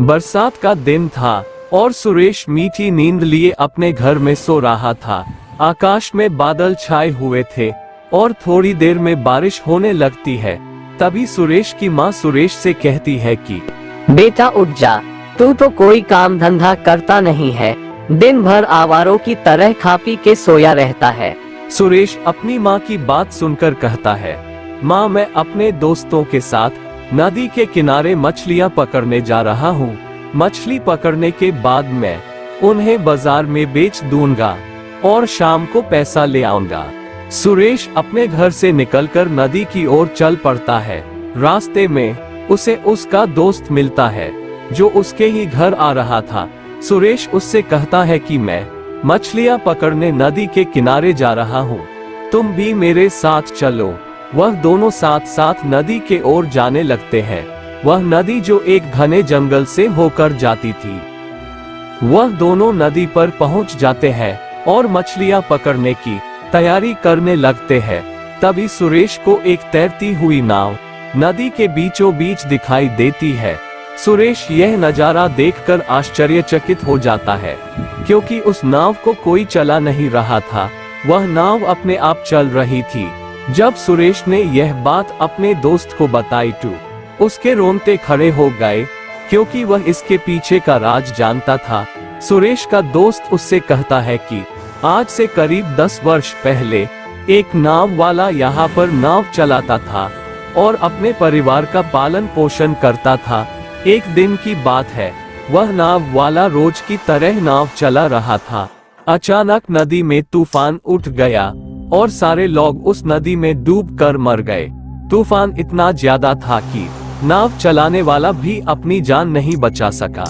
बरसात का दिन था और सुरेश मीठी नींद लिए अपने घर में सो रहा था। आकाश में बादल छाए हुए थे और थोड़ी देर में बारिश होने लगती है। तभी सुरेश की माँ सुरेश से कहती है कि बेटा उठ जा, तू तो कोई काम धंधा करता नहीं है, दिन भर आवारों की तरह खा पी के सोया रहता है। सुरेश अपनी माँ की बात सुनकर कहता है, माँ मैं अपने दोस्तों के साथ नदी के किनारे मछलियाँ पकड़ने जा रहा हूँ। मछली पकड़ने के बाद मैं उन्हें बाजार में बेच दूंगा और शाम को पैसा ले आऊंगा। सुरेश अपने घर से निकलकर नदी की ओर चल पड़ता है। रास्ते में उसे उसका दोस्त मिलता है जो उसके ही घर आ रहा था। सुरेश उससे कहता है कि मैं मछलियाँ पकड़ने नदी के किनारे जा रहा हूँ, तुम भी मेरे साथ चलो। वह दोनों साथ साथ नदी के ओर जाने लगते हैं। वह नदी जो एक घने जंगल से होकर जाती थी। वह दोनों नदी पर पहुंच जाते हैं और मछलियां पकड़ने की तैयारी करने लगते हैं। तभी सुरेश को एक तैरती हुई नाव नदी के बीचों बीच दिखाई देती है। सुरेश यह नजारा देखकर आश्चर्यचकित हो जाता है, क्योंकि उस नाव को कोई चला नहीं रहा था, वह नाव अपने आप चल रही थी। जब सुरेश ने यह बात अपने दोस्त को बताई तो उसके रोंगटे खड़े हो गए, क्योंकि वह इसके पीछे का राज जानता था। सुरेश का दोस्त उससे कहता है कि आज से करीब 10 वर्ष पहले एक नाव वाला यहाँ पर नाव चलाता था और अपने परिवार का पालन पोषण करता था। एक दिन की बात है, वह नाव वाला रोज की तरह नाव चला रहा था। अचानक नदी में तूफान उठ गया और सारे लोग उस नदी में डूब कर मर गए। तूफान इतना ज्यादा था कि नाव चलाने वाला भी अपनी जान नहीं बचा सका।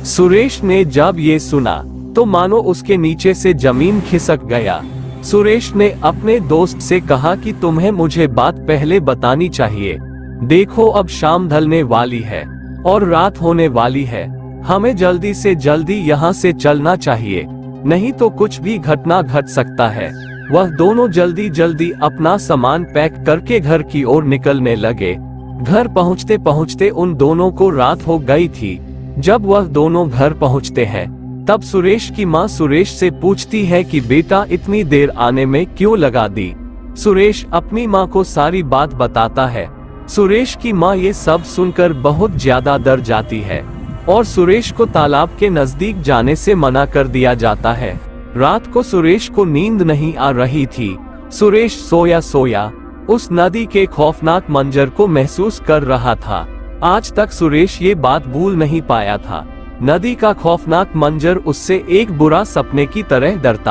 सुरेश ने जब ये सुना तो मानो उसके नीचे से जमीन खिसक गया। सुरेश ने अपने दोस्त से कहा कि तुम्हें मुझे बात पहले बतानी चाहिए। देखो अब शाम ढलने वाली है और रात होने वाली है, हमें जल्दी से जल्दी यहाँ से चलना चाहिए, नहीं तो कुछ भी घटना घट सकता है। वह दोनों जल्दी जल्दी अपना सामान पैक करके घर की ओर निकलने लगे। घर पहुँचते पहुँचते उन दोनों को रात हो गई थी। जब वह दोनों घर पहुँचते हैं तब सुरेश की माँ सुरेश से पूछती है कि बेटा इतनी देर आने में क्यों लगा दी। सुरेश अपनी माँ को सारी बात बताता है। सुरेश की माँ ये सब सुनकर बहुत ज्यादा डर जाती है और सुरेश को तालाब के नजदीक जाने से मना कर दिया जाता है। रात को सुरेश को नींद नहीं आ रही थी। सुरेश सोया सोया उस नदी के खौफनाक मंजर को महसूस कर रहा था। आज तक सुरेश ये बात भूल नहीं पाया था। नदी का खौफनाक मंजर उससे एक बुरा सपने की तरह डरता